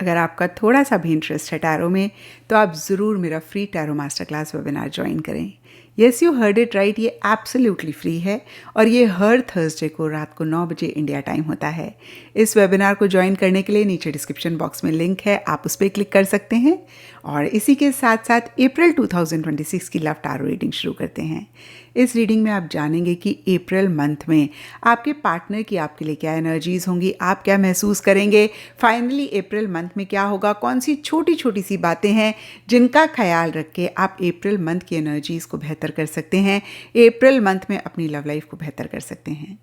अगर आपका थोड़ा सा भी इंटरेस्ट है टैरो में तो आप ज़रूर मेरा free tarot master class webinar join करें। Yes you heard it right, ये एब्सोल्युटली फ्री है और ये हर थर्सडे को रात को 9 बजे इंडिया टाइम होता है। इस वेबिनार को ज्वाइन करने के लिए नीचे डिस्क्रिप्शन बॉक्स में लिंक है, आप उस पर क्लिक कर सकते हैं। और इसी के साथ साथ अप्रैल 2026 की लव टैरो रीडिंग शुरू करते हैं। इस रीडिंग में आप जानेंगे कि अप्रैल मंथ में आपके पार्टनर की आपके लिए क्या एनर्जीज़ होंगी, आप क्या महसूस करेंगे, फाइनली अप्रैल मंथ में क्या होगा, कौन सी छोटी छोटी सी बातें हैं जिनका ख्याल रख के आप अप्रैल मंथ की एनर्जीज़ को बेहतर कर सकते हैं, अप्रैल मंथ में अपनी लव लाइफ को बेहतर कर सकते हैं।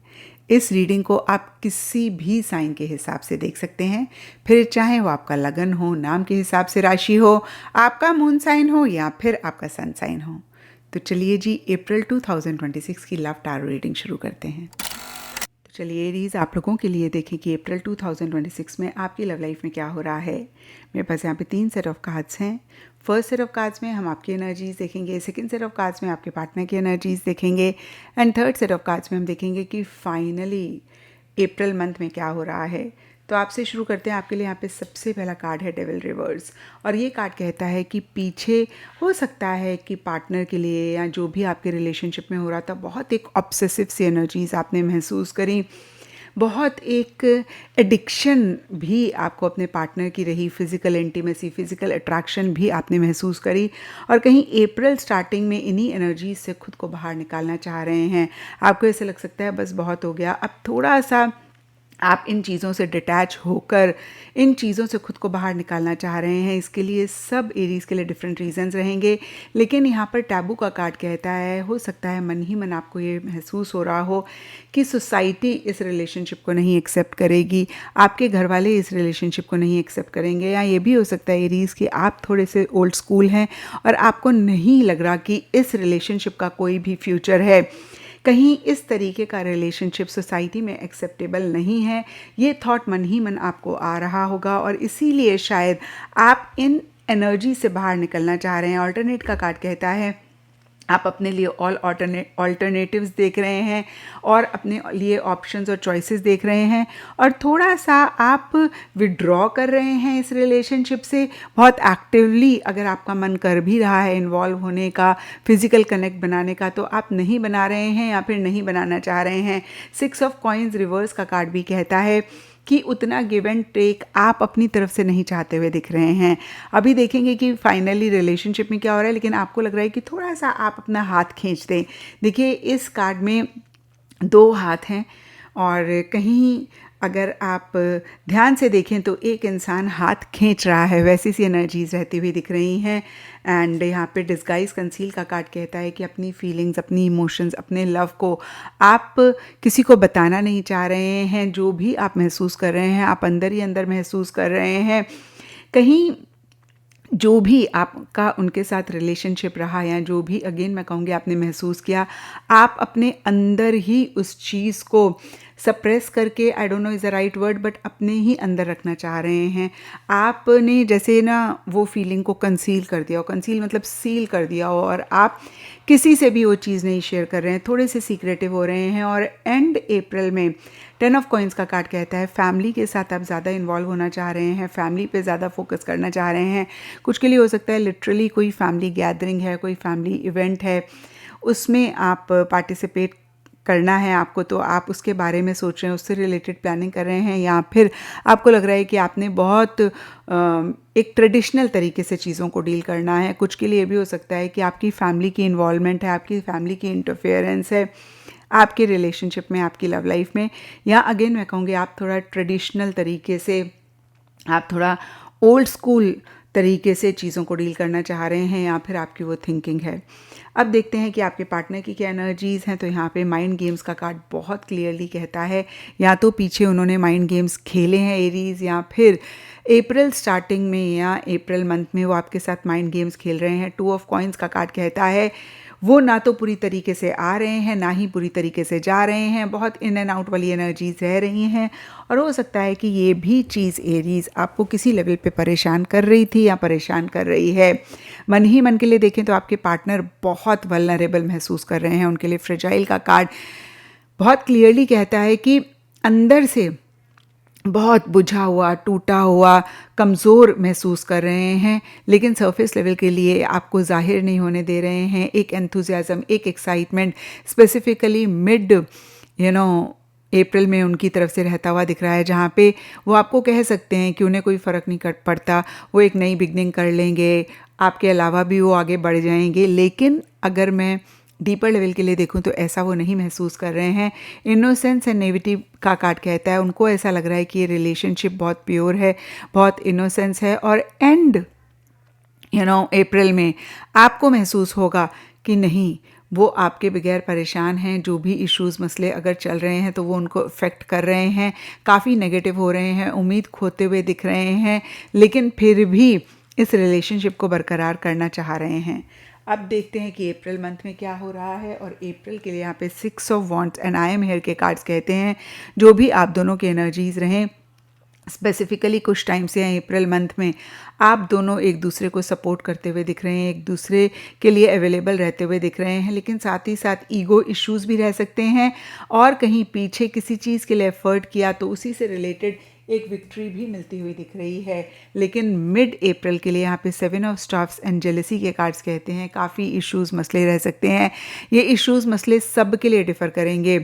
इस रीडिंग को आप किसी भी साइन के हिसाब से देख सकते हैं, फिर चाहे वो आपका लगन हो, नाम के हिसाब से राशि हो, आपका मून साइन हो या फिर आपका सन साइन हो। तो चलिए जी अप्रैल 2026 की लव टैरो रीडिंग शुरू करते हैं। तो चलिए एरीज, आप लोगों के लिए देखें कि अप्रैल 2026 में आपकी लव लाइफ में क्या हो रहा है। मेरे पास यहाँ पे 3 सेट ऑफ कार्ड्स हैं। फर्स्ट सेट ऑफ कार्ड्स में हम आपकी एनर्जीज देखेंगे, सेकंड सेट ऑफ कार्ड्स में आपके पार्टनर की एनर्जीज देखेंगे and third set of cards में हम देखेंगे कि फाइनली अप्रैल मंथ में क्या हो रहा है। तो आपसे शुरू करते हैं। आपके लिए यहाँ पे सबसे पहला कार्ड है डेविल रिवर्स और ये कार्ड कहता है कि पीछे हो सकता है कि पार्टनर के लिए या जो भी आपके रिलेशनशिप में हो रहा था, बहुत एक ऑब्सेसिव सी एनर्जीज आपने महसूस करी, बहुत एक एडिक्शन भी आपको अपने पार्टनर की रही, फिज़िकल इंटीमेसी, फिज़िकल अट्रैक्शन भी आपने महसूस करी और कहीं अप्रैल स्टार्टिंग में इन्हीं एनर्जीज से खुद को बाहर निकालना चाह रहे हैं। आपको ऐसे लग सकता है बस बहुत हो गया, अब थोड़ा सा आप इन चीज़ों से डिटैच होकर इन चीज़ों से खुद को बाहर निकालना चाह रहे हैं। इसके लिए सब एरीज़ के लिए डिफरेंट रीजंस रहेंगे, लेकिन यहाँ पर टैबू का कार्ड कहता है हो सकता है मन ही मन आपको ये महसूस हो रहा हो कि सोसाइटी इस रिलेशनशिप को नहीं एक्सेप्ट करेगी, आपके घर वाले इस रिलेशनशिप को नहीं एक्सेप्ट करेंगे, या ये भी हो सकता है एरीज़ कि आप थोड़े से ओल्ड स्कूल हैं और आपको नहीं लग रहा कि इस रिलेशनशिप का कोई भी फ्यूचर है। कहीं इस तरीके का रिलेशनशिप सोसाइटी में एक्सेप्टेबल नहीं है, ये थॉट मन ही मन आपको आ रहा होगा और इसीलिए शायद आप इन एनर्जी से बाहर निकलना चाह रहे हैं। ऑल्टरनेट का कार्ड कहता है आप अपने लिए ऑल ऑल्टरनेटिव्स देख रहे हैं और अपने लिए ऑप्शंस और चॉइसेस देख रहे हैं और थोड़ा सा आप विड्रॉ कर रहे हैं इस रिलेशनशिप से बहुत एक्टिवली। अगर आपका मन कर भी रहा है इन्वॉल्व होने का, फिजिकल कनेक्ट बनाने का, तो आप नहीं बना रहे हैं या फिर नहीं बनाना चाह रहे हैं। 6 ऑफ कॉइन्स रिवर्स का कार्ड भी कहता है कि उतना गिव एंड टेक आप अपनी तरफ से नहीं चाहते हुए दिख रहे हैं। अभी देखेंगे कि फाइनली रिलेशनशिप में क्या हो रहा है, लेकिन आपको लग रहा है कि थोड़ा सा आप अपना हाथ खींच दें। देखिए इस कार्ड में 2 हाथ हैं और कहीं अगर आप ध्यान से देखें तो एक इंसान हाथ खींच रहा है, वैसी सी एनर्जीज रहती हुई दिख रही हैं। एंड यहाँ पे डिस्गाइज कंसील का कार्ड कहता है कि अपनी फीलिंग्स, अपनी इमोशंस, अपने लव को आप किसी को बताना नहीं चाह रहे हैं। जो भी आप महसूस कर रहे हैं आप अंदर ही अंदर महसूस कर रहे हैं। कहीं जो भी आपका उनके साथ रिलेशनशिप रहा या जो भी अगेन मैं कहूँगी आपने महसूस किया, आप अपने अंदर ही उस चीज़ को सप्रेस करके, I don't know is the right word, but अपने ही अंदर रखना चाह रहे हैं। आपने जैसे ना वो फीलिंग को कंसील कर दिया हो, कंसील मतलब सील कर दिया हो, और आप किसी से भी वो चीज़ नहीं शेयर कर रहे हैं, थोड़े से सीक्रेटिव हो रहे हैं। और एंड अप्रैल में 10 ऑफ कॉइन्स का कार्ड कहता है फैमिली के साथ आप ज़्यादा इन्वॉल्व होना चाह रहे हैं, फैमिली पे ज़्यादा फोकस करना चाह रहे हैं। कुछ के लिए हो सकता है लिटरली कोई फैमिली गैदरिंग है, कोई फैमिली इवेंट है, उसमें आप पार्टिसिपेट करना है आपको, तो आप उसके बारे में सोच रहे हैं, उससे रिलेटेड प्लानिंग कर रहे हैं, या फिर आपको लग रहा है कि आपने बहुत एक ट्रेडिशनल तरीके से चीज़ों को डील करना है। कुछ के लिए भी हो सकता है कि आपकी फैमिली की इन्वॉल्वमेंट है, आपकी फैमिली की इंटरफेरेंस है आपके रिलेशनशिप में, आपकी लव लाइफ में, या अगेन मैं कहूँगी आप थोड़ा ट्रेडिशनल तरीके से, आप थोड़ा ओल्ड स्कूल तरीके से चीज़ों को डील करना चाह रहे हैं, या फिर आपकी वो थिंकिंग है। अब देखते हैं कि आपके पार्टनर की क्या एनर्जीज़ हैं। तो यहाँ पे माइंड गेम्स का कार्ड बहुत क्लियरली कहता है या तो पीछे उन्होंने माइंड गेम्स खेले हैं एरीज़, या फिर अप्रैल स्टार्टिंग में या अप्रैल मंथ में वो आपके साथ माइंड गेम्स खेल रहे हैं। 2 ऑफ कॉइन्स का कार्ड कहता है वो ना तो पूरी तरीके से आ रहे हैं ना ही पूरी तरीके से जा रहे हैं, बहुत इन एंड आउट वाली एनर्जीज रह रही हैं। और हो सकता है कि ये भी चीज़ एरीज आपको किसी लेवल पे परेशान कर रही थी या परेशान कर रही है। मन ही मन के लिए देखें तो आपके पार्टनर बहुत वल्नरेबल महसूस कर रहे हैं। उनके लिए फ्रेजाइल का कार्ड बहुत क्लियरली कहता है कि अंदर से बहुत बुझा हुआ, टूटा हुआ, कमज़ोर महसूस कर रहे हैं, लेकिन सरफेस लेवल के लिए आपको ज़ाहिर नहीं होने दे रहे हैं। एक एंथुसियाज़म, एक एक्साइटमेंट स्पेसिफ़िकली मिड अप्रैल में उनकी तरफ से रहता हुआ दिख रहा है, जहाँ पे वो आपको कह सकते हैं कि उन्हें कोई फ़र्क नहीं पड़ता, वो एक नई बिगनिंग कर लेंगे, आपके अलावा भी वो आगे बढ़ जाएंगे। लेकिन अगर मैं डीपर लेवल के लिए देखूं तो ऐसा वो नहीं महसूस कर रहे हैं। इनोसेंस एंड नेविटी का कार्ड कहता है उनको ऐसा लग रहा है कि ये रिलेशनशिप बहुत प्योर है, बहुत इनोसेंस है, और एंड अप्रैल में आपको महसूस होगा कि नहीं, वो आपके बगैर परेशान हैं। जो भी इश्यूज़ मसले अगर चल रहे हैं तो वो उनको अफेक्ट कर रहे हैं, काफ़ी नेगेटिव हो रहे हैं, उम्मीद खोते हुए दिख रहे हैं, लेकिन फिर भी इस रिलेशनशिप को बरकरार करना चाह रहे हैं। अब देखते हैं कि अप्रैल मंथ में क्या हो रहा है। और अप्रैल के लिए यहाँ पे 6 of wands and I am here के कार्ड्स कहते हैं जो भी आप दोनों के एनर्जीज़ रहें, स्पेसिफिकली कुछ टाइम से अप्रैल मंथ में आप दोनों एक दूसरे को सपोर्ट करते हुए दिख रहे हैं, एक दूसरे के लिए अवेलेबल रहते हुए दिख रहे हैं, लेकिन साथ ही साथ ईगो इश्यूज़ भी रह सकते हैं, और कहीं पीछे किसी चीज़ के लिए एफर्ट किया तो उसी से रिलेटेड एक विक्ट्री भी मिलती हुई दिख रही है। लेकिन मिड अप्रैल के लिए यहाँ पे 7 ऑफ स्टाफ्स एंड जेलसी के कार्ड्स कहते हैं काफ़ी इश्यूज़ मसले रह सकते हैं। ये इश्यूज़ मसले सब के लिए डिफ़र करेंगे।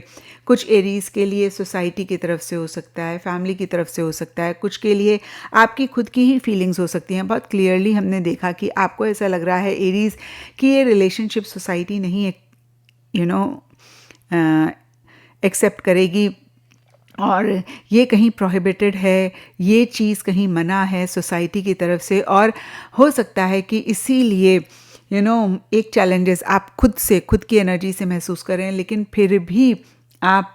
कुछ एरीज़ के लिए सोसाइटी की तरफ से हो सकता है, फैमिली की तरफ से हो सकता है, कुछ के लिए आपकी खुद की ही फीलिंग्स हो सकती हैं। बहुत क्लियरली हमने देखा कि आपको ऐसा लग रहा है एरीज़ कि ये रिलेशनशिप सोसाइटी नहीं एक्सेप्ट करेगी, और ये कहीं प्रोहिबिटेड है, ये चीज़ कहीं मना है सोसाइटी की तरफ से, और हो सकता है कि इसीलिए एक चैलेंजेस आप खुद की एनर्जी से महसूस करें, लेकिन फिर भी आप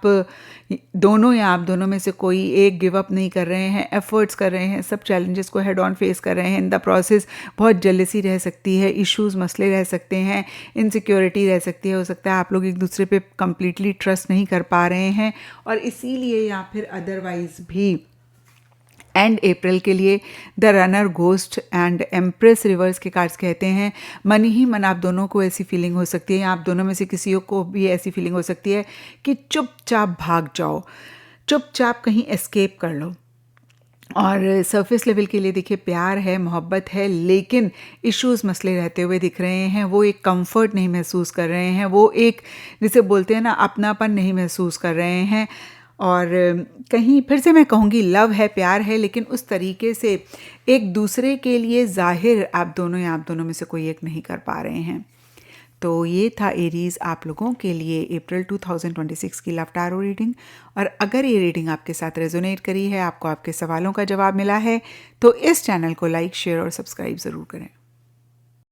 दोनों या आप दोनों में से कोई एक गिव अप नहीं कर रहे हैं, एफर्ट्स कर रहे हैं, सब चैलेंजेस को हेड ऑन फेस कर रहे हैं। इन द प्रोसेस बहुत जेलसी रह सकती है, इश्यूज़ मसले रह सकते हैं, इनसिक्योरिटी रह सकती है, हो सकता है आप लोग एक दूसरे पे कंप्लीटली ट्रस्ट नहीं कर पा रहे हैं, और इसीलिए या फिर अदरवाइज भी एंड अप्रैल के लिए the runner, ghost and empress reverse के कार्ड्स कहते हैं मन ही मन आप दोनों को ऐसी फीलिंग हो सकती है, या आप दोनों में से किसी को भी ऐसी फीलिंग हो सकती है कि चुपचाप भाग जाओ, चुपचाप कहीं एस्केप कर लो। और सरफेस लेवल के लिए देखिए प्यार है, मोहब्बत है, लेकिन इश्यूज़ मसले रहते हुए दिख रहे हैं। वो एक कंफर्ट नहीं महसूस कर रहे हैं, वो एक जिसे बोलते हैं ना अपनापन नहीं महसूस कर रहे हैं, और कहीं फिर से मैं कहूँगी लव है, प्यार है, लेकिन उस तरीके से एक दूसरे के लिए ज़ाहिर आप दोनों में से कोई एक नहीं कर पा रहे हैं। तो ये था एरीज़ आप लोगों के लिए अप्रैल 2026 की लव टैरो रीडिंग। और अगर ये रीडिंग आपके साथ रेजोनेट करी है, आपको आपके सवालों का जवाब मिला है, तो इस चैनल को लाइक, शेयर और सब्सक्राइब ज़रूर करें।